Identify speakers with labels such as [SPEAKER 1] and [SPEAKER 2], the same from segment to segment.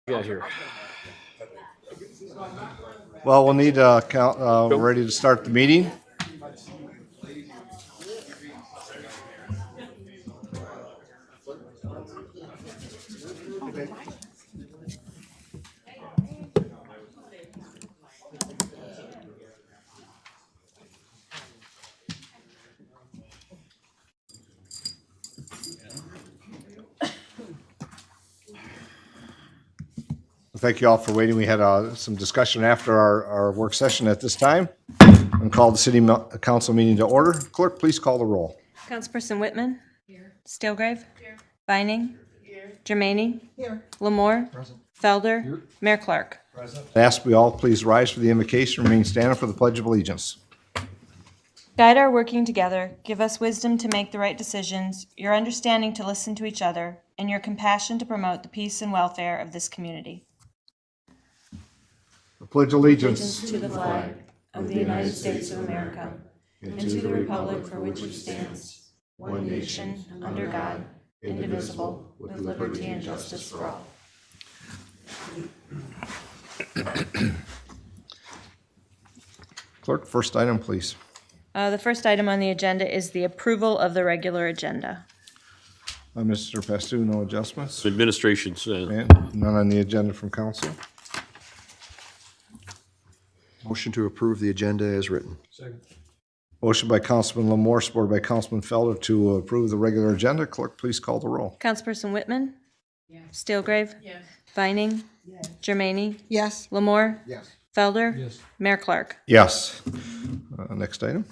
[SPEAKER 1] Got here.
[SPEAKER 2] Well, we'll need ready to start the meeting. Thank you all for waiting. We had some discussion after our work session at this time. And call the city council meeting to order. Clerk, please call the roll.
[SPEAKER 3] Councilperson Whitman. Here. Steelgrave. Here. Vining. Here. Germaine. Here. Lamore. Present. Felder. Here. Mayor Clark.
[SPEAKER 2] Present. I ask we all please rise for the invocation. Remain standing for the Pledge of Allegiance.
[SPEAKER 3] Guide our working together. Give us wisdom to make the right decisions, your understanding to listen to each other, and your compassion to promote the peace and welfare of this community.
[SPEAKER 2] I pledge allegiance
[SPEAKER 3] To the flag of the United States of America and to the republic for which it stands, one nation, under God, indivisible, with liberty and justice for all.
[SPEAKER 2] Clerk, first item, please.
[SPEAKER 3] The first item on the agenda is the approval of the regular agenda.
[SPEAKER 2] Mr. Pastu, no adjustments?
[SPEAKER 1] Administration's
[SPEAKER 2] And none on the agenda from council?
[SPEAKER 4] Motion to approve the agenda as written.
[SPEAKER 1] Second.
[SPEAKER 2] Motion by Councilman Lamore, supported by Councilman Felder to approve the regular agenda. Clerk, please call the roll.
[SPEAKER 3] Councilperson Whitman? Yes. Steelgrave? Yes. Vining? Yes. Germaine?
[SPEAKER 5] Yes.
[SPEAKER 3] Lamore?
[SPEAKER 4] Yes.
[SPEAKER 3] Felder?
[SPEAKER 1] Yes.
[SPEAKER 3] Mayor Clark.
[SPEAKER 2] Yes. Next item.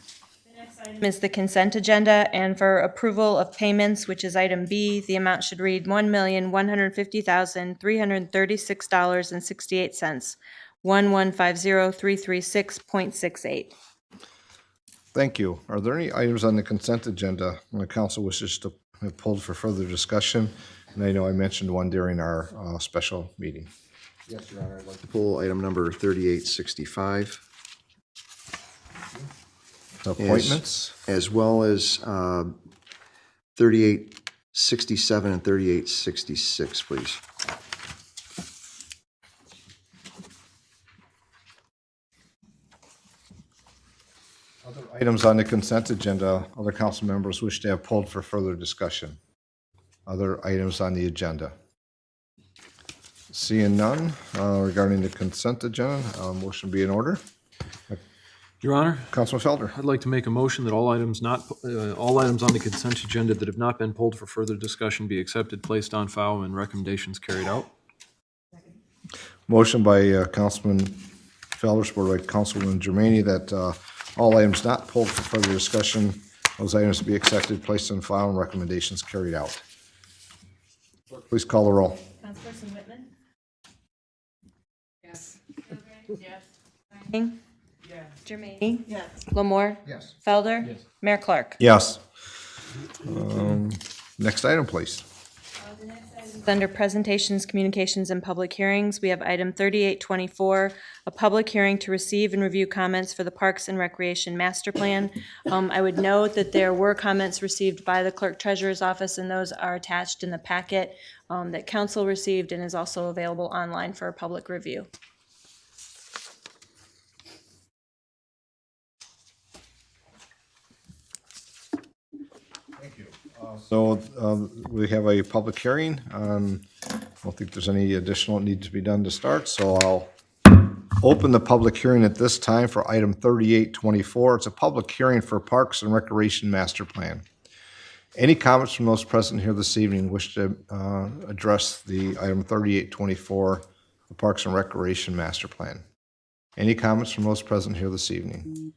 [SPEAKER 3] Is the consent agenda, and for approval of payments, which is item B, the amount should read $1,150,336.68, 1150336.68.
[SPEAKER 2] Thank you. Are there any items on the consent agenda the council wishes to have pulled for further discussion? And I know I mentioned one during our special meeting.
[SPEAKER 4] Yes, Your Honor. I'd like to pull item number 3865.
[SPEAKER 2] Appointments?
[SPEAKER 4] As well as 3867 and 3866, please.
[SPEAKER 2] Other items on the consent agenda, other council members wish to have pulled for further discussion. Other items on the agenda. Seeing none regarding the consent agenda, motion be in order.
[SPEAKER 6] Your Honor,
[SPEAKER 2] Councilman Felder.
[SPEAKER 6] I'd like to make a motion that all items on the consent agenda that have not been pulled for further discussion be accepted, placed on file, and recommendations carried out.
[SPEAKER 2] Motion by Councilman Felder, supported by Councilwoman Germaine, that all items not pulled for further discussion, those items to be accepted, placed on file, and recommendations carried out. Please call the roll.
[SPEAKER 3] Councilperson Whitman? Yes. Yes. Vining? Yes. Germaine?
[SPEAKER 5] Yes.
[SPEAKER 3] Lamore?
[SPEAKER 4] Yes.
[SPEAKER 3] Felder? Yes. Mayor Clark.
[SPEAKER 2] Yes. Next item, please.
[SPEAKER 3] Under presentations, communications, and public hearings, we have item 3824, a public hearing to receive and review comments for the Parks and Recreation Master Plan. I would note that there were comments received by the Clerk Treasurer's Office, and those are attached in the packet that council received and is also available online for public review.
[SPEAKER 2] So we have a public hearing. I don't think there's any additional that needs to be done to start, so I'll open the public hearing at this time for item 3824. It's a public hearing for Parks and Recreation Master Plan. Any comments from those present here this evening wish to address the item 3824, the Parks and Recreation Master Plan? Any comments from those present here this evening?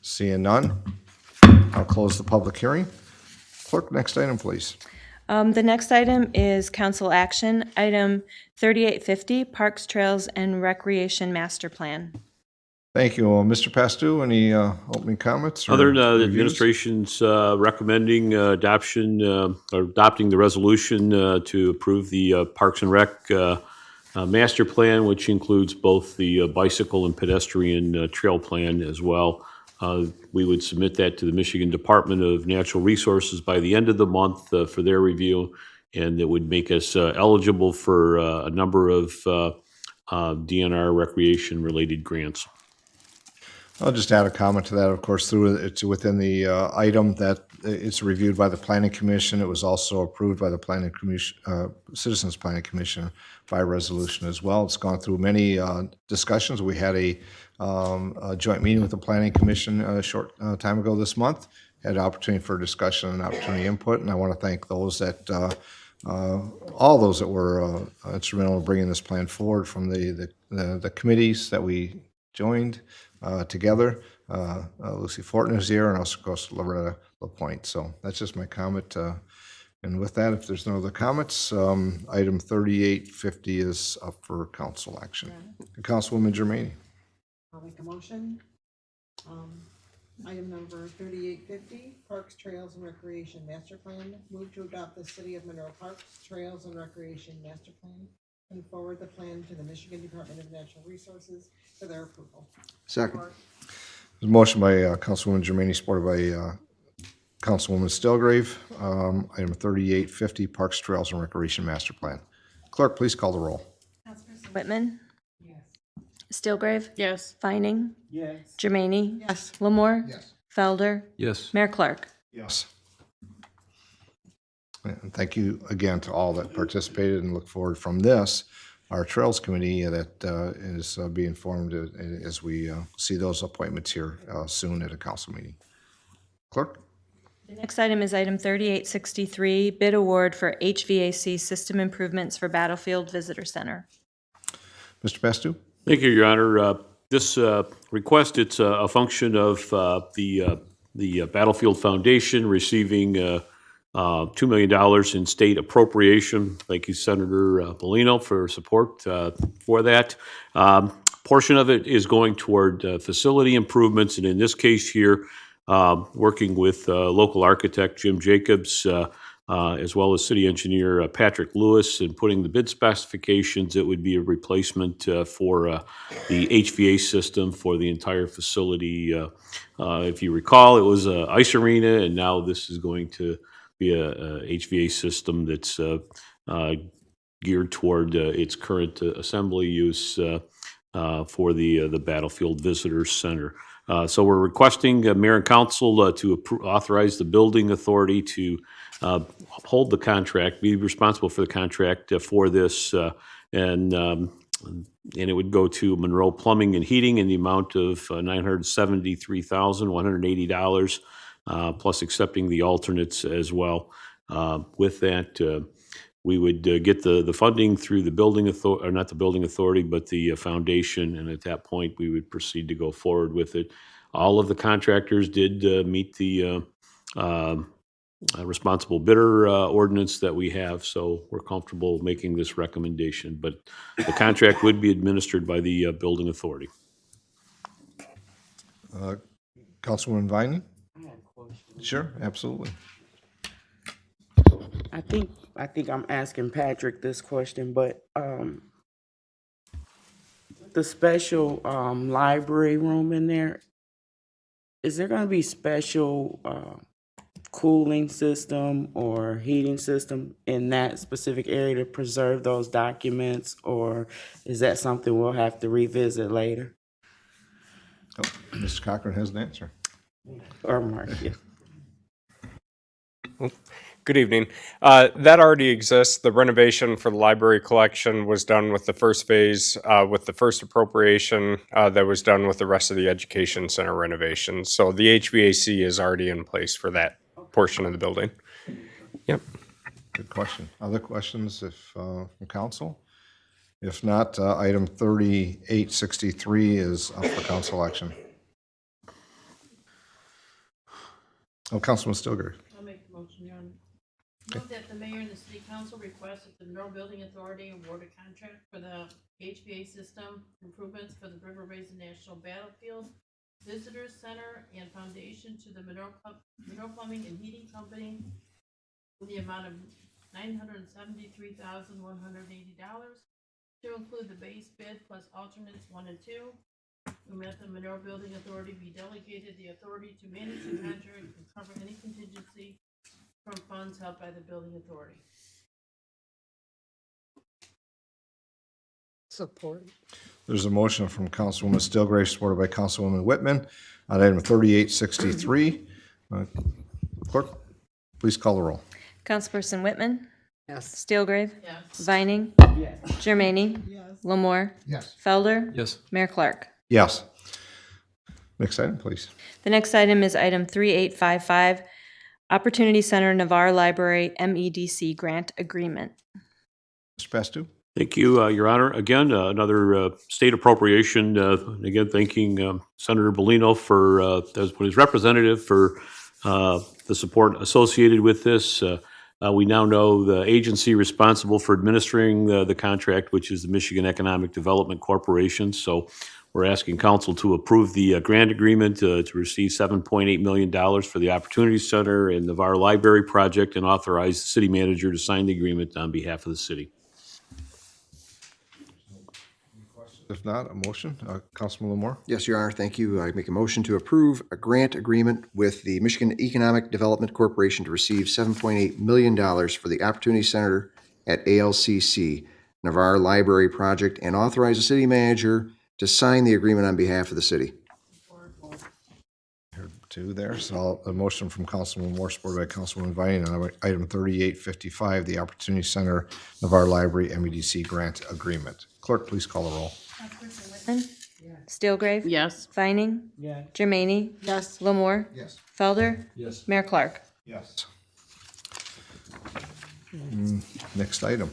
[SPEAKER 2] Seeing none, I'll close the public hearing. Clerk, next item, please.
[SPEAKER 3] The next item is council action, item 3850, Parks, Trails, and Recreation Master Plan.
[SPEAKER 2] Thank you. Mr. Pastu, any opening comments? or
[SPEAKER 1] Other than the
[SPEAKER 2] reviews?
[SPEAKER 1] administration's recommending adopting the resolution to approve the Parks and Rec master plan, which includes both the bicycle and pedestrian trail plan as well. We would submit that to the Michigan Department of Natural Resources by the end of the month for their review, and that would make us eligible for a number of DNR recreation-related grants.
[SPEAKER 2] I'll just add a comment to that. Of course, it's within the item that it's reviewed by the Planning Commission. It was also approved by the Planning Commission, Citizens Planning Commission by resolution as well. It's gone through many discussions. We had a joint meeting with the Planning Commission a short time ago this month. Had an opportunity for discussion and opportunity input, and I want to thank those that all those that were instrumental in bringing this plan forward, from the committees that we joined together. Lucy Fortin is here, and also, of course, Loretta LaPointe. So that's just my comment. And with that, if there's no other comments, item 3850 is up for council action. Councilwoman Germaine.
[SPEAKER 5] I'll make a motion. Item number 3850, Parks, Trails, and Recreation Master Plan. Move to adopt the City of Monroe Parks, Trails, and Recreation Master Plan and forward the plan to the Michigan Department of Natural Resources for their approval.
[SPEAKER 4] Second.
[SPEAKER 2] There's a motion by Councilwoman Germaine, supported by Councilwoman Stilgrave. Item 3850, Parks, Trails, and Recreation Master Plan. Clerk, please call the roll.
[SPEAKER 3] Whitman. Stilgrave.
[SPEAKER 5] Yes.
[SPEAKER 3] Vining.
[SPEAKER 5] Yes.
[SPEAKER 3] Jermaine.
[SPEAKER 5] Yes.
[SPEAKER 3] Lamore. Felder.
[SPEAKER 6] Yes.
[SPEAKER 3] Mayor Clark.
[SPEAKER 2] Yes. And thank you again to all that participated, and look forward from this, our Trails Committee that is being formed as we see those appointments here soon at a council meeting. Clerk?
[SPEAKER 3] The next item is item 3863, bid award for HVAC system improvements for Battlefield Visitor Center.
[SPEAKER 2] Mr. Bastu?
[SPEAKER 1] Thank you, Your Honor. This request, it's a function of the Battlefield Foundation receiving $2 million in state appropriation. Thank you, Senator Bellino, for support for that. Portion of it is going toward facility improvements, and in this case here, working with local architect Jim Jacobs, as well as city engineer Patrick Lewis, and putting the bid specifications. It would be a replacement for the HVAC system for the entire facility. If you recall, it was an ice arena, and now this is going to be a HVAC system that's geared toward its current assembly use for the Battlefield Visitor Center. So we're requesting Mayor and Council to authorize the building authority to hold the contract, be responsible for the contract for this, and it would go to Monroe Plumbing and Heating in the amount of $973,180, plus accepting the alternates as well. With that, we would get the funding through the building authority, or not the building authority, but the foundation, and at that point, we would proceed to go forward with it. All of the contractors did meet the responsible bidder ordinance that we have, so we're comfortable making this recommendation. But the contract would be administered by the building authority.
[SPEAKER 2] Councilwoman Vining? Sure, absolutely.
[SPEAKER 7] I think I'm asking Patrick this question, but the special library room in there, is there going to be special cooling system or heating system in that specific area to preserve those documents, or is that something we'll have to revisit later?
[SPEAKER 2] Oh, Mr. Cochran has an answer.
[SPEAKER 7] Or Mark, yeah.
[SPEAKER 8] Good evening. That already exists. The renovation for the library collection was done with the first phase, with the first appropriation that was done with the rest of the education center renovation. So the HVAC is already in place for that portion of the building. Yep.
[SPEAKER 2] Good question. Other questions from council? If not, item 3863 is up for council action. Oh, Councilman Stilger.
[SPEAKER 9] I'll make the motion, Your Honor. Move that the mayor and the city council request that the Monroe Building Authority award a contract for the HVAC system improvements for the River Basin National Battlefield Visitor Center and Foundation to the Monroe Plumbing and Heating Company in the amount of $973,180 to include the base bid plus alternates 1 and 2. And that the Monroe Building Authority be delegated the authority to manage the contract and cover any contingency from funds held by the building authority.
[SPEAKER 5] Support.
[SPEAKER 2] There's a motion from Councilwoman Stillgrave, supported by Councilwoman Whitman, on item 3863. Clerk, please call the roll.
[SPEAKER 3] Councilperson Whitman,
[SPEAKER 5] Yes.
[SPEAKER 3] Steelgrave,
[SPEAKER 9] Yes.
[SPEAKER 3] Vining, Jermaine,
[SPEAKER 5] Yes.
[SPEAKER 3] Lamore,
[SPEAKER 4] Yes.
[SPEAKER 3] Felder,
[SPEAKER 6] Yes.
[SPEAKER 3] Mayor Clark.
[SPEAKER 2] Yes. Next item, please.
[SPEAKER 3] The next item is item 3855, Opportunity Center Navarre Library MEDC Grant Agreement.
[SPEAKER 2] Mr. Pastu?
[SPEAKER 1] Thank you, Your Honor. Again, another state appropriation. Again, thanking Senator Bellino for, as his representative, for the support associated with this. We now know the agency responsible for administering the contract, which is the Michigan Economic Development Corporation. So we're asking council to approve the grant agreement to receive $7.8 million for the Opportunity Center and Navarre Library project, and authorize the city manager to sign the agreement on behalf of the city.
[SPEAKER 2] If not, a motion. Councilman Lamore?
[SPEAKER 4] Yes, Your Honor, thank you. I make a motion to approve a grant agreement with the Michigan Economic Development Corporation to receive $7.8 million for the Opportunity Center at ALCC Navarre Library Project, and authorize the city manager to sign the agreement on behalf of the city.
[SPEAKER 2] Two there. So a motion from Councilman Moore, supported by Councilwoman Vining, on item 3855, the Opportunity Center Navarre Library MEDC Grant Agreement. Clerk, please call the roll.
[SPEAKER 3] Whitman, Steelgrave,
[SPEAKER 7] Yes.
[SPEAKER 3] Vining, Jermaine,
[SPEAKER 5] Yes.
[SPEAKER 3] Lamore,
[SPEAKER 4] Yes.
[SPEAKER 3] Felder,
[SPEAKER 6] Yes.
[SPEAKER 3] Mayor Clark.
[SPEAKER 2] Yes. Next item.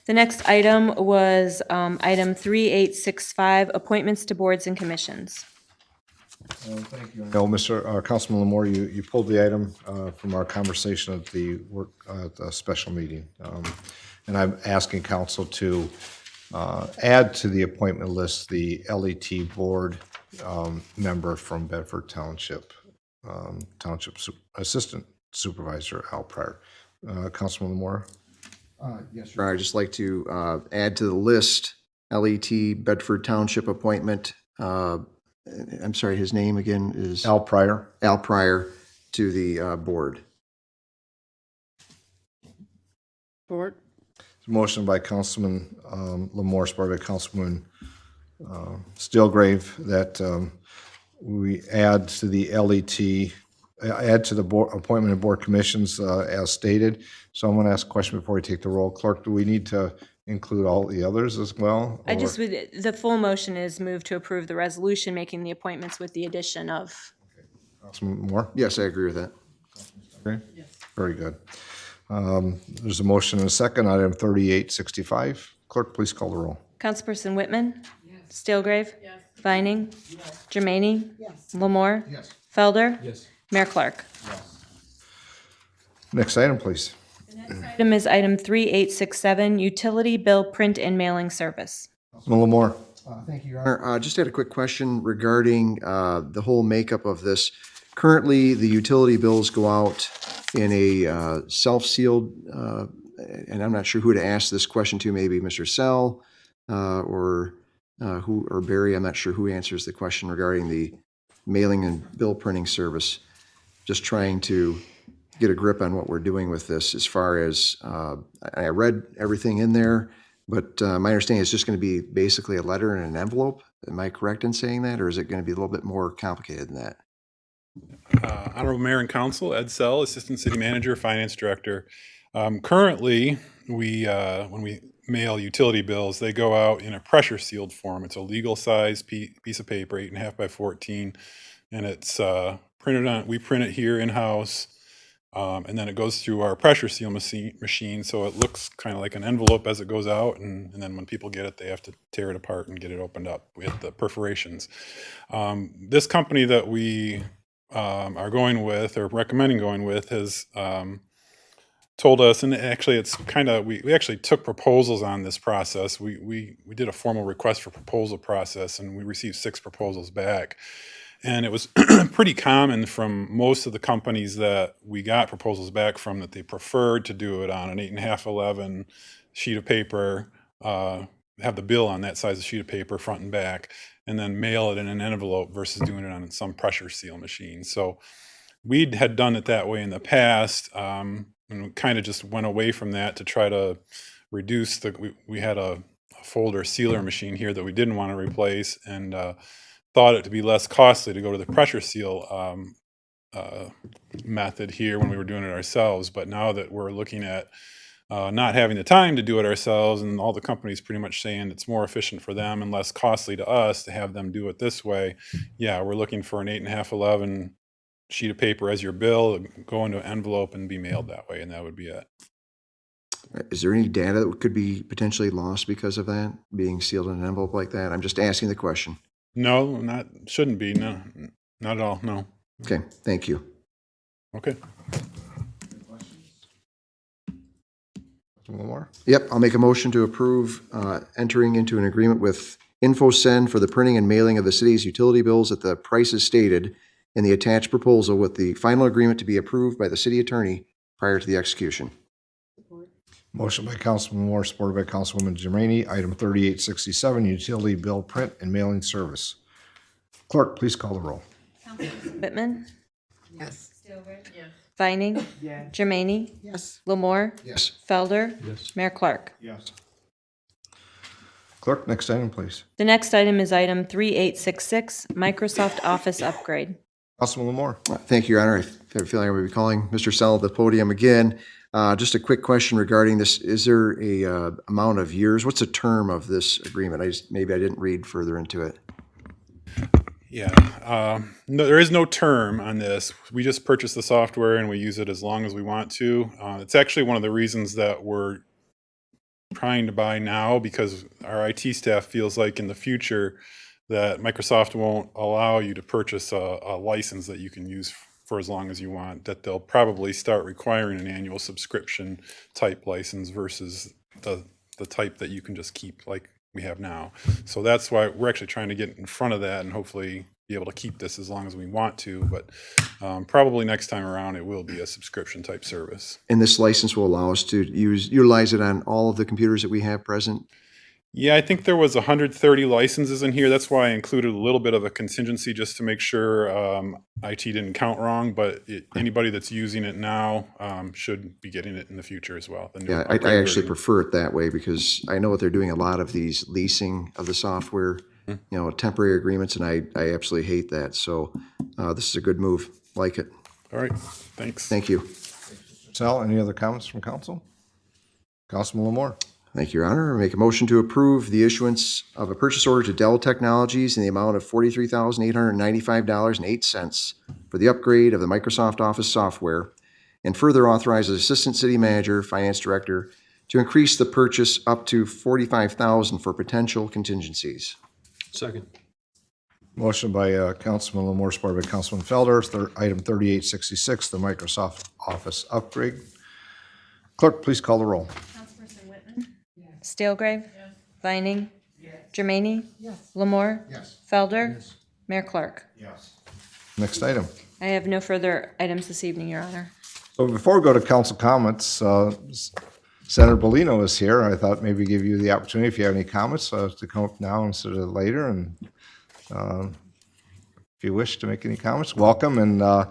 [SPEAKER 3] The next item was item 3865, Appointments to Boards and Commissions.
[SPEAKER 2] Thank you. No, Councilman Lamore, you pulled the item from our conversation at the work, at the special meeting. And I'm asking council to add to the appointment list the LET board member from Bedford Township, Assistant Supervisor Al Pryor. Councilman Lamore?
[SPEAKER 4] Yes, Your Honor, I'd just like to add to the list LET Bedford Township appointment. I'm sorry, his name again is?
[SPEAKER 2] Al Pryor.
[SPEAKER 4] Al Pryor to the board.
[SPEAKER 7] Support.
[SPEAKER 2] Motion by Councilman Lamore, supported by Councilwoman Stillgrave, that we add to the LET, add to the board, appointment of board commissions as stated. So I'm going to ask a question before we take the roll. Clerk, do we need to include all the others as well?
[SPEAKER 3] I
[SPEAKER 2] or-
[SPEAKER 3] just would, the full motion is move to approve the resolution making the appointments with the addition of.
[SPEAKER 2] Councilman Moore?
[SPEAKER 4] Yes, I agree with that.
[SPEAKER 2] Okay. Very good. There's a motion and a second on item 3865. Clerk, please call the roll.
[SPEAKER 3] Councilperson Whitman, Steelgrave, Vining, Jermaine,
[SPEAKER 5] Yes.
[SPEAKER 3] Lamore, Felder,
[SPEAKER 6] Yes.
[SPEAKER 3] Mayor Clark.
[SPEAKER 2] Next item, please.
[SPEAKER 3] Item is item 3867, Utility Bill Print and Mailing Service.
[SPEAKER 2] Councilman Lamore?
[SPEAKER 4] Thank you, Your Honor. Just had a quick question regarding the whole makeup of this. Currently, the utility bills go out in a self-sealed, and I'm not sure who to ask this question to, maybe Mr. Sell or Barry. I'm not sure who answers the question regarding the mailing and bill printing service. Just trying to get a grip on what we're doing with this as far as, I read everything in there, but my understanding is just going to be basically a letter in an envelope. Am I correct in saying that, or is it going to be a little bit more complicated than that?
[SPEAKER 10] Honorable Mayor and Council, Ed Sell, Assistant City Manager, Finance Director. Currently, when we mail utility bills, they go out in a pressure sealed form. It's a legal size piece of paper, 8.5 by 14, and it's printed on. We print it here in house, and then it goes through our pressure seal machine, so it looks kind of like an envelope as it goes out. And then when people get it, they have to tear it apart and get it opened up with the perforations. This company that we are going with or recommending going with has told us, and actually it's kind of, we actually took proposals on this process. We did a formal request for proposal process, and we received 6 proposals back. And it was pretty common from most of the companies that we got proposals back from that they preferred to do it on an 8.5/11 sheet of paper, have the bill on that size of sheet of paper front and back, and then mail it in an envelope versus doing it on some pressure seal machine. So we had done it that way in the past, and we kind of just went away from that to try to reduce we had a folder sealer machine here that we didn't want to replace, and thought it to be less costly to go to the pressure seal method here when we were doing it ourselves. But now that we're looking at not having the time to do it ourselves, and all the companies pretty much saying it's more efficient for them and less costly to us to have them do it this way, yeah, we're looking for an 8.5 11 sheet of paper as your bill, go into an envelope and be mailed that way, and that would be it.
[SPEAKER 4] Is there any data that could be potentially lost because of that, being sealed in an envelope like that? I'm just asking the question.
[SPEAKER 10] No, shouldn't be. No, not at all. No.
[SPEAKER 4] Okay, thank you.
[SPEAKER 10] Okay.
[SPEAKER 2] One more?
[SPEAKER 4] Yep, I'll make a motion to approve entering into an agreement with InfoSend for the printing and mailing of the city's utility bills at the prices stated in the attached proposal, with the final agreement to be approved by the city attorney prior to the execution.
[SPEAKER 2] Motion by Councilman Moore, supported by Councilwoman Jermaine. Item 3867, utility bill print and mailing service. Clerk, please call the roll.
[SPEAKER 3] Whitman,
[SPEAKER 5] Yes.
[SPEAKER 9] Yes.
[SPEAKER 3] Vining, Jermaine,
[SPEAKER 5] Yes.
[SPEAKER 3] Lamore,
[SPEAKER 4] Yes.
[SPEAKER 3] Felder,
[SPEAKER 6] Yes.
[SPEAKER 3] Mayor Clark.
[SPEAKER 2] Yes. Clerk, next item, please.
[SPEAKER 3] The next item is item 3866, Microsoft Office upgrade.
[SPEAKER 2] Councilman Moore.
[SPEAKER 4] Thank you, Your Honor. I have a feeling I'm going to be calling Mr. Sell at the podium again. Just a quick question regarding this. Is there a amount of years? What's the term of this agreement? Maybe I didn't read further into it.
[SPEAKER 10] Yeah. No, there is no term on this. We just purchase the software and we use it as long as we want to. It's actually one of the reasons that we're trying to buy now, because our IT staff feels like in the future that Microsoft won't allow you to purchase a license that you can use for as long as you want, that they'll probably start requiring an annual subscription type license versus the type that you can just keep like we have now. So that's why we're actually trying to get in front of that and hopefully be able to keep this as long as we want to. But probably next time around, it will be a subscription type service.
[SPEAKER 4] And this license will allow us to utilize it on all of the computers that we have present?
[SPEAKER 10] Yeah, I think there was 130 licenses in here. That's why I included a little bit of a contingency just to make sure IT didn't count wrong. But anybody that's using it now should be getting it in the future as well. The new
[SPEAKER 4] Yeah, I
[SPEAKER 10] upgrade
[SPEAKER 4] actually
[SPEAKER 10] version.
[SPEAKER 4] prefer it that way, because I know that they're doing a lot of these leasing of the software, temporary agreements, and I absolutely hate that. So this is a good move. Like it.
[SPEAKER 10] All right, thanks.
[SPEAKER 4] Thank you.
[SPEAKER 2] Sal, any other comments from council? Councilman Moore.
[SPEAKER 4] Thank you, Your Honor. I make a motion to approve the issuance of a purchase order to Dell Technologies in the amount of $43,895.08 for the upgrade of the Microsoft Office software, and further authorize the Assistant City Manager, Finance Director to increase the purchase up to $45,000 for potential contingencies.
[SPEAKER 6] Second.
[SPEAKER 2] Motion by Councilman Moore, supported by Councilman Felder. Item 3866, the Microsoft Office upgrade. Clerk, please call the roll.
[SPEAKER 3] Councilperson Whitman? Steelgrave? Vining? Jermaine? Lamore? Felder? Mayor Clark?
[SPEAKER 2] Next item.
[SPEAKER 3] I have no further items this evening, Your Honor.
[SPEAKER 2] So before we go to council comments, Senator Bellino is here. I thought maybe give you the opportunity, if you have any comments, to come up now instead of later. And if you wish to make any comments, welcome. And I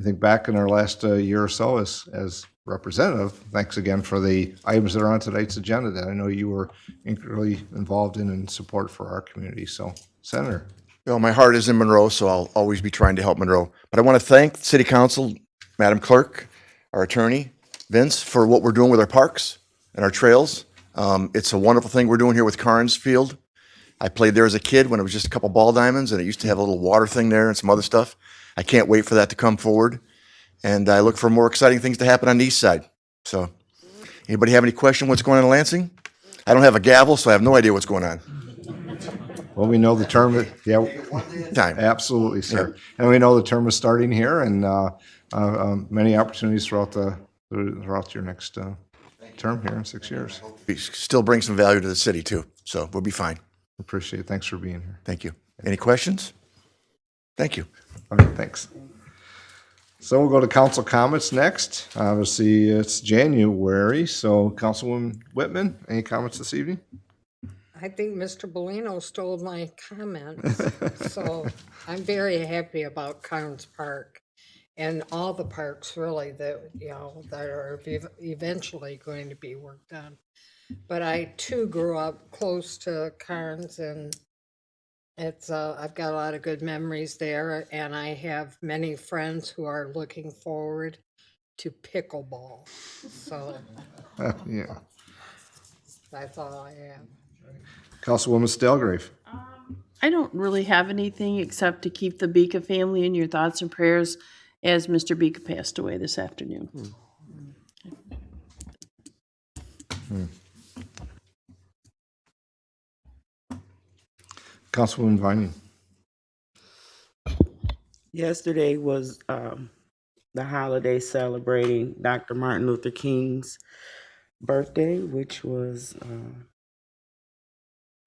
[SPEAKER 2] think back in our last year or so as representative, thanks again for the items that are on tonight's agenda that I know you were really involved in and support for our community. So, Senator.
[SPEAKER 11] Well, my heart is in Monroe, so I'll always be trying to help Monroe. But I want to thank the City Council, Madam Clerk, our attorney, Vince, for what we're doing with our parks and our trails. It's a wonderful thing we're doing here with Carnes Field. I played there as a kid when it was just a couple ball diamonds, and it used to have a little water thing there and some other stuff. I can't wait for that to come forward. And I look for more exciting things to happen on the east side. So, anybody have any question what's going on in Lansing? I don't have a gavel, so I have no idea what's going on.
[SPEAKER 2] Well, we know the term,
[SPEAKER 11] Time.
[SPEAKER 2] absolutely, sir. And we know the term is starting here, and many opportunities throughout your next term here in 6 years.
[SPEAKER 11] We still bring some value to the city too, so we'll be fine.
[SPEAKER 2] Appreciate it. Thanks for being here.
[SPEAKER 11] Thank you. Any questions? Thank you.
[SPEAKER 2] All right, thanks. So we'll go to council comments next. Obviously, it's January, so Councilwoman Whitman, any comments this evening?
[SPEAKER 12] I think Mr. Bellino stole my comments, so I'm very happy about Carnes Park and all the parks really that, that are eventually going to be worked on. but I too grew up close to Carnes, and it's, I've got a lot of good memories there, and I have many friends who are looking forward to pickleball. So
[SPEAKER 2] Yeah.
[SPEAKER 12] that's all I have.
[SPEAKER 2] Councilwoman Stalgrave.
[SPEAKER 13] I don't really have anything except to keep the Bika family in your thoughts and prayers as Mr. Bika passed away this afternoon.
[SPEAKER 2] Councilwoman Vining.
[SPEAKER 7] Yesterday was the holiday celebrating Dr. Martin Luther King's birthday, which was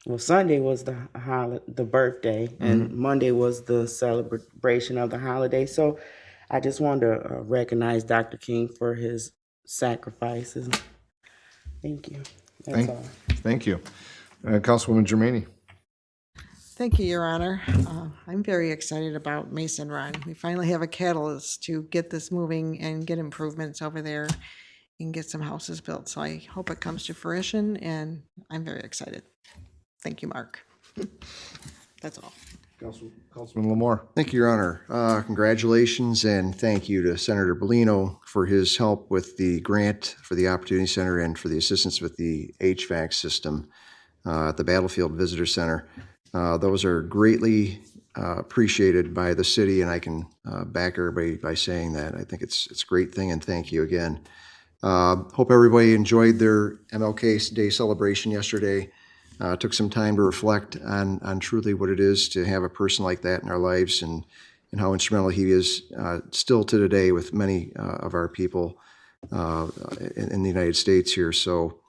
[SPEAKER 7] well, Sunday was the birthday, and Monday was the celebration of the holiday. So I just wanted to recognize Dr. King for his sacrifices. Thank you. That's all.
[SPEAKER 2] Thank you. Councilwoman Germaine.
[SPEAKER 5] Thank you, Your Honor. I'm very excited about Mason Run. We finally have a catalyst to get this moving and get improvements over there and get some houses built. So I hope it comes to fruition, and I'm very excited. Thank you, Mark. That's all.
[SPEAKER 2] Councilman Lamore.
[SPEAKER 4] Thank you, Your Honor. Congratulations and thank you to Senator Bellino for his help with the grant for the Opportunity Center and for the assistance with the HVAC system at the Battlefield Visitor Center. Those are greatly appreciated by the city, and I can back everybody by saying that. I think it's a great thing, and thank you again. Hope everybody enjoyed their MLK Day celebration yesterday. Took some time to reflect on truly what it is to have a person like that in our lives, and how instrumental he is still to today with many of our people in the United States here. So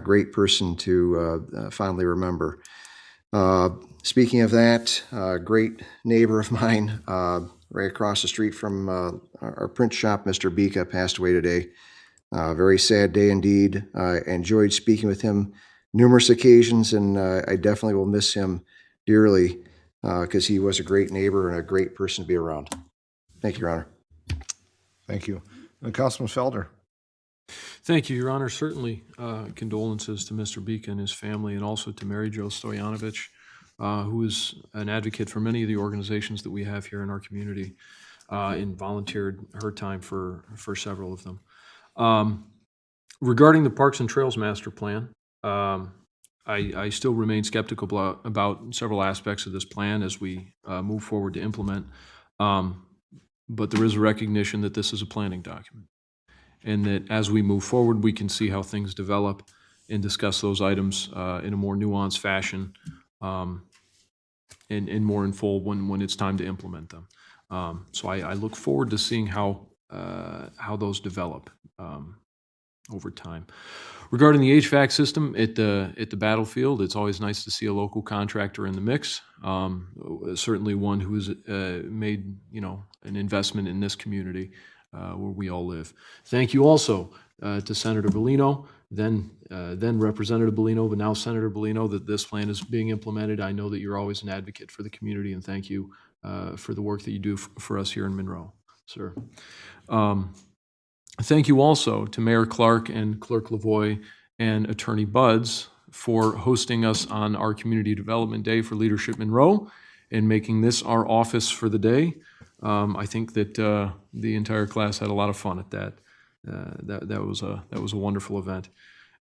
[SPEAKER 4] great person to fondly remember. Speaking of that, great neighbor of mine right across the street from our print shop, Mr. Bika, passed away today. Very sad day indeed. I enjoyed speaking with him numerous occasions, and I definitely will miss him dearly because he was a great neighbor and a great person to be around. Thank you, Your Honor.
[SPEAKER 2] Thank you. Councilman Felder.
[SPEAKER 6] Thank you, Your Honor. Certainly condolences to Mr. Bika and his family, and also to Mary Jo Stoyanovich, who is an advocate for many of the organizations that we have here in our community and volunteered her time for several of them. Regarding the Parks and Trails Master Plan, I still remain skeptical about several aspects of this plan as we move forward to implement. But there is a recognition that this is a planning document, and that as we move forward, we can see how things develop and discuss those items in a more nuanced fashion and more in full when it's time to implement them. So I look forward to seeing how those develop over time. Regarding the HVAC system at the Battlefield, it's always nice to see a local contractor in the mix. Certainly one who has made an investment in this community where we all live. Thank you also to Senator Bellino, then Representative Bellino, but now Senator Bellino, that this plan is being implemented. I know that you're always an advocate for the community, and thank you for the work that you do for us here in Monroe, sir. Thank you also to Mayor Clark and Clerk Lavoie and Attorney Buds for hosting us on our Community Development Day for Leadership Monroe and making this our office for the day. I think that the entire class had a lot of fun at that. That was a wonderful event.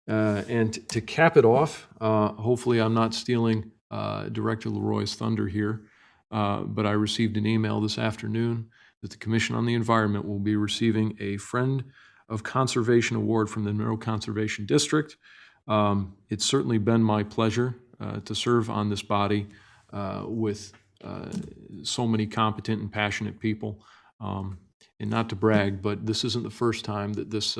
[SPEAKER 6] And to cap it off, hopefully I'm not stealing Director Leroy's thunder here, but I received an email this afternoon that the Commission on the Environment will be receiving a Friend of Conservation Award from the Monroe Conservation District. It's certainly been my pleasure to serve on this body with so many competent and passionate people. And not to brag, but this isn't the first time that this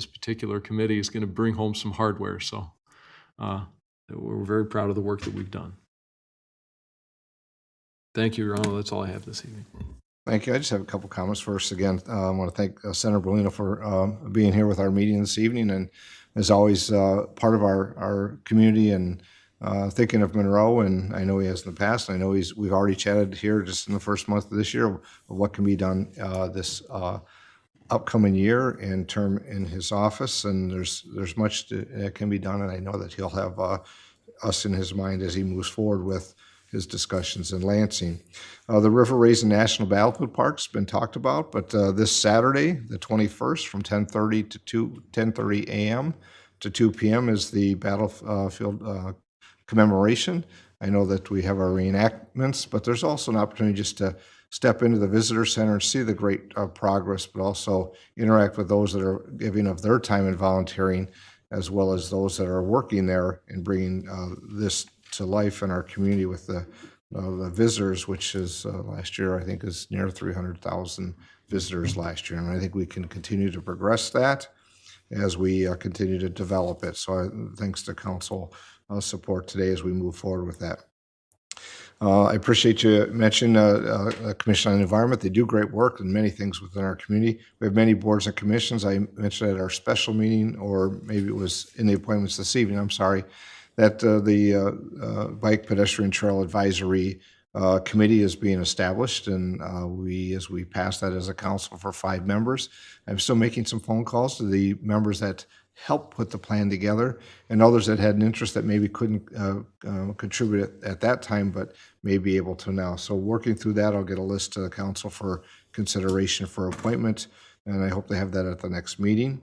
[SPEAKER 6] particular committee is going to bring home some hardware. So we're very proud of the work that we've done. Thank you, Your Honor. That's all I have this evening.
[SPEAKER 2] Thank you. I just have a couple comments first. Again, I want to thank Senator Bellino for being here with our meeting this evening, and as always, part of our community and thinking of Monroe. And I know he has in the past. I know we've already chatted here just in the first month of this year of what can be done this upcoming year and term in his office, and there's much that can be done, and I know that he'll have us in his mind as he moves forward with his discussions in Lansing. The River Raisin National Battlefield Park's been talked about, but this Saturday, the 21st, from 10:30 to 10:30 a.m. to 2 p.m. is the battlefield commemoration. I know that we have our reenactments, but there's also an opportunity just to step into the visitor center and see the great progress, but also interact with those that are giving of their time and volunteering, as well as those that are working there and bringing this to life in our community with the visitors, which is last year, I think, is near 300,000 visitors last year. And I think we can continue to progress that as we continue to develop it. So thanks to council support today as we move forward with that. I appreciate you mentioning Commission on the Environment. They do great work and many things within our community. We have many boards and commissions. I mentioned at our special meeting, or maybe it was in the appointments this evening, I'm sorry, that the Bike Pedestrian Trail Advisory Committee is being established, and as we pass that as a council for 5 members. I'm still making some phone calls to the members that helped put the plan together, and others that had an interest that maybe couldn't contribute at that time, but may be able to now. So working through that, I'll get a list to the council for consideration for appointment, and I hope to have that at the next meeting.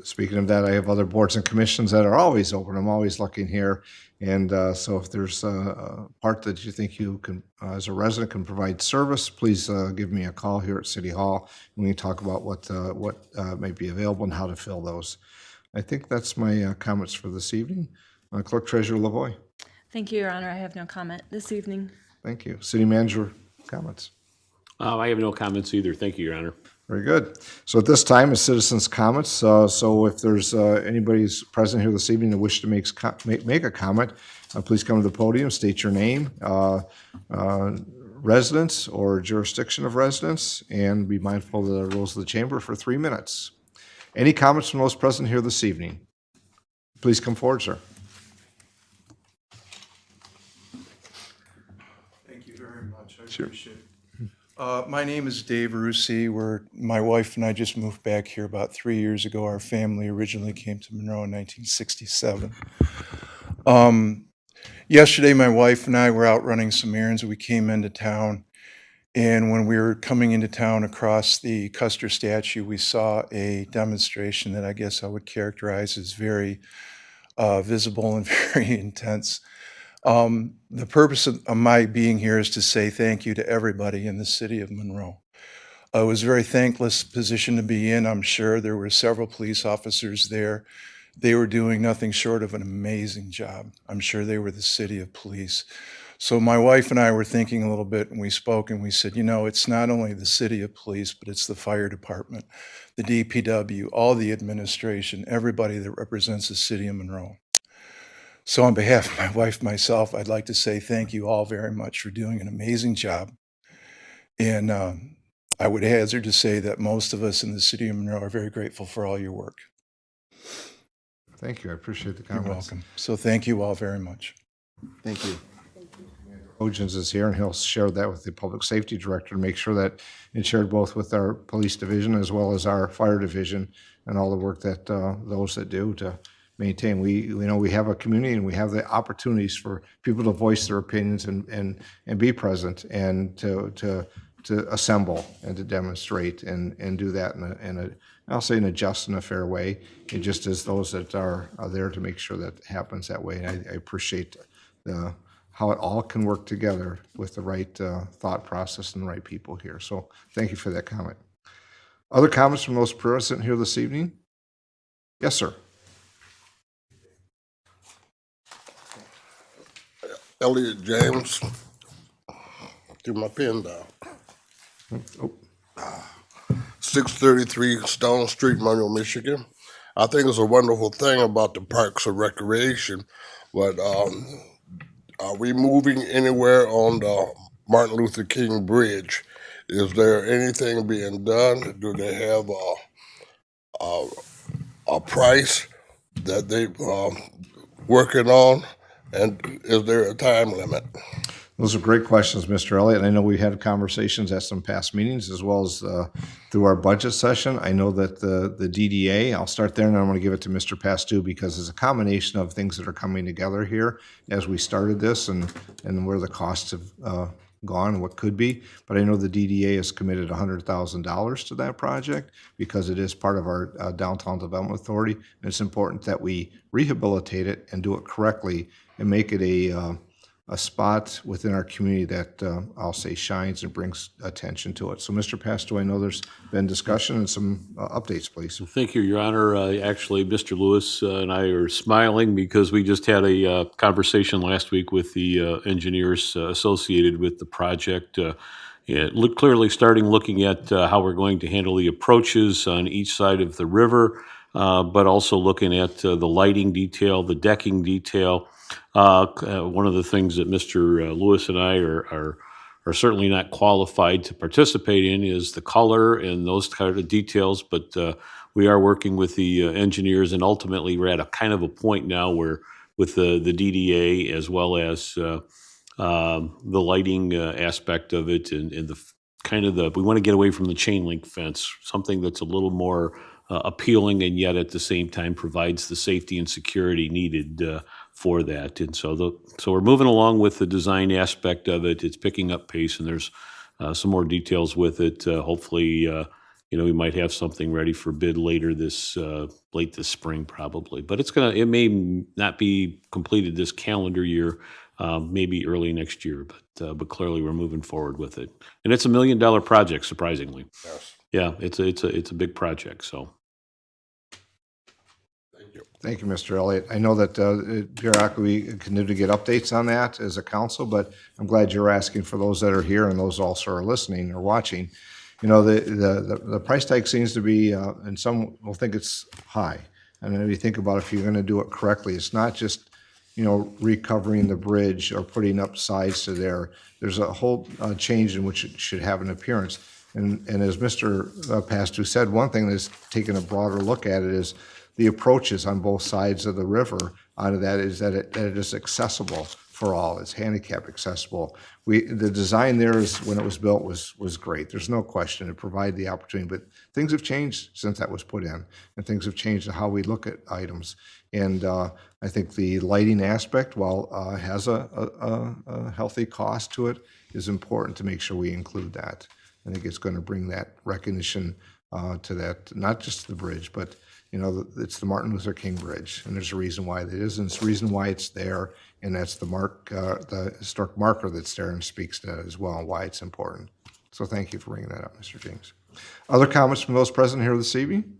[SPEAKER 2] Speaking of that, I have other boards and commissions that are always open. I'm always looking here. And so if there's a part that you think you can, as a resident, can provide service, please give me a call here at City Hall, and we can talk about what might be available and how to fill those. I think that's my comments for this evening. Clerk Treasurer Lavoy.
[SPEAKER 3] Thank you, Your Honor. I have no comment this evening.
[SPEAKER 2] Thank you. City Manager, comments?
[SPEAKER 1] I have no comments either. Thank you, Your Honor.
[SPEAKER 2] Very good. So at this time is citizens' comments. So if there's anybody who's present here this evening that wish to make a comment, please come to the podium, state your name, residence or jurisdiction of residence, and be mindful of the rules of the chamber for 3 minutes. Any comments from those present here this evening? Please come forward, sir.
[SPEAKER 14] Thank you very much. I appreciate it. My name is Dave Russi. My wife and I just moved back here about 3 years ago. Our family originally came to Monroe in 1967. Yesterday, my wife and I were out running some errands. We came into town, and when we were coming into town across the Custer statue, we saw a demonstration that I guess I would characterize as very visible and very intense. The purpose of my being here is to say thank you to everybody in the city of Monroe. It was a very thankless position to be in. I'm sure there were several police officers there. They were doing nothing short of an amazing job. I'm sure they were the city of police. So my wife and I were thinking a little bit, and we spoke, and we said, you know, it's not only the city of police, but it's the fire department, the DPW, all the administration, everybody that represents the city of Monroe. So on behalf of my wife and myself, I'd like to say thank you all very much for doing an amazing job. And I would hazard to say that most of us in the city of Monroe are very grateful for all your work.
[SPEAKER 2] Thank you. I appreciate the
[SPEAKER 14] You're
[SPEAKER 2] comments.
[SPEAKER 14] welcome. So thank you all very much.
[SPEAKER 4] Thank you.
[SPEAKER 2] Ogins is here, and he'll share that with the Public Safety Director to make sure that it's shared both with our police division as well as our fire division and all the work that those that do to maintain. We have a community, and we have the opportunities for people to voice their opinions and be present and to assemble and to demonstrate and do that in a I'll say in a just and a fair way. It just as those that are there to make sure that happens that way. And I appreciate how it all can work together with the right thought process and the right people here. So thank you for that comment. Other comments from those present here this evening? Yes, sir.
[SPEAKER 15] Elliot James. Get my pen down.
[SPEAKER 2] Oh.
[SPEAKER 15] 633 Stone Street, Monroe, Michigan. I think it's a wonderful thing about the Parks and Recreation, but are we moving anywhere on the Martin Luther King Bridge? Is there anything being done? Do they have a price that they working on? And is there a time limit?
[SPEAKER 2] Those are great questions, Mr. Elliott. I know we had conversations at some past meetings as well as through our budget session. I know that the DDA, I'll start there and I'm going to give it to Mr. Pastu because it's a combination of things that are coming together here as we started this and where the costs have gone and what could be. But I know the DDA has committed $100,000 to that project because it is part of our Downtown Development Authority. And it's important that we rehabilitate it and do it correctly and make it a spot within our community that I'll say shines and brings attention to it. So, Mr. Pasto, I know there's been discussion and some updates, please.
[SPEAKER 1] Thank you, Your Honor. Actually, Mr. Lewis and I are smiling because we just had a conversation last week with the engineers associated with the project. Clearly starting looking at how we're going to handle the approaches on each side of the river, but also looking at the lighting detail, the decking detail. One of the things that Mr. Lewis and I are certainly not qualified to participate in is the color and those kind of details, but we are working with the engineers, and ultimately we're at a kind of a point now where with the DDA as well as the lighting aspect of it and we want to get away from the chain link fence, something that's a little more appealing and yet at the same time provides the safety and security needed for that. And so we're moving along with the design aspect of it. It's picking up pace, and there's some more details with it. Hopefully, we might have something ready for bid later late this spring probably. But it may not be completed this calendar year, maybe early next year. But clearly we're moving forward with it, and it's $1 million project. Surprisingly,
[SPEAKER 15] Yes.
[SPEAKER 1] yeah, it's a big project. So.
[SPEAKER 2] Thank you, Mr. Elliott. I know that periodically we continue to get updates on that as a council, but I'm glad you're asking for those that are here and those also are listening or watching. The price tag seems to be, and some will think it's high. And then if you think about if you're going to do it correctly, it's not just, recovering the bridge or putting up sides to there. There's a whole change in which it should have an appearance. And as Mr. Pastu said, one thing that's taken a broader look at it is the approaches on both sides of the river out of that is that it is accessible for all. It's handicap accessible. The design there is when it was built was great. There's no question. It provided the opportunity, but things have changed since that was put in, and things have changed in how we look at items. And I think the lighting aspect, while has a healthy cost to it, is important to make sure we include that. I think it's going to bring that recognition to that, not just the bridge, but it's the Martin Luther King Bridge, and there's a reason why it is, and it's the reason why it's there, and that's the historic marker that's there and speaks to that as well, and why it's important. So thank you for bringing that up, Mr. James. Other comments from those present here this evening?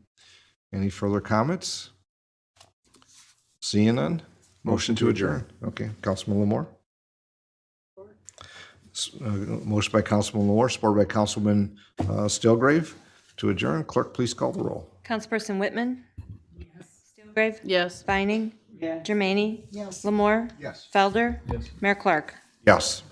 [SPEAKER 2] Any further comments? Seeing none? Motion to adjourn. Okay, Councilman Lamore. Motion by Councilman Lamore, supported by Councilman Stilgrave to adjourn. Clerk, please call the roll.
[SPEAKER 3] Councilperson Whitman? Yes. Stilgrave?
[SPEAKER 13] Yes.
[SPEAKER 3] Vining?
[SPEAKER 7] Yes.
[SPEAKER 3] Germaine?
[SPEAKER 5] Yes.
[SPEAKER 3] Lamore?
[SPEAKER 2] Yes.
[SPEAKER 3] Felder? Yes. Mayor Clark?
[SPEAKER 2] Yes.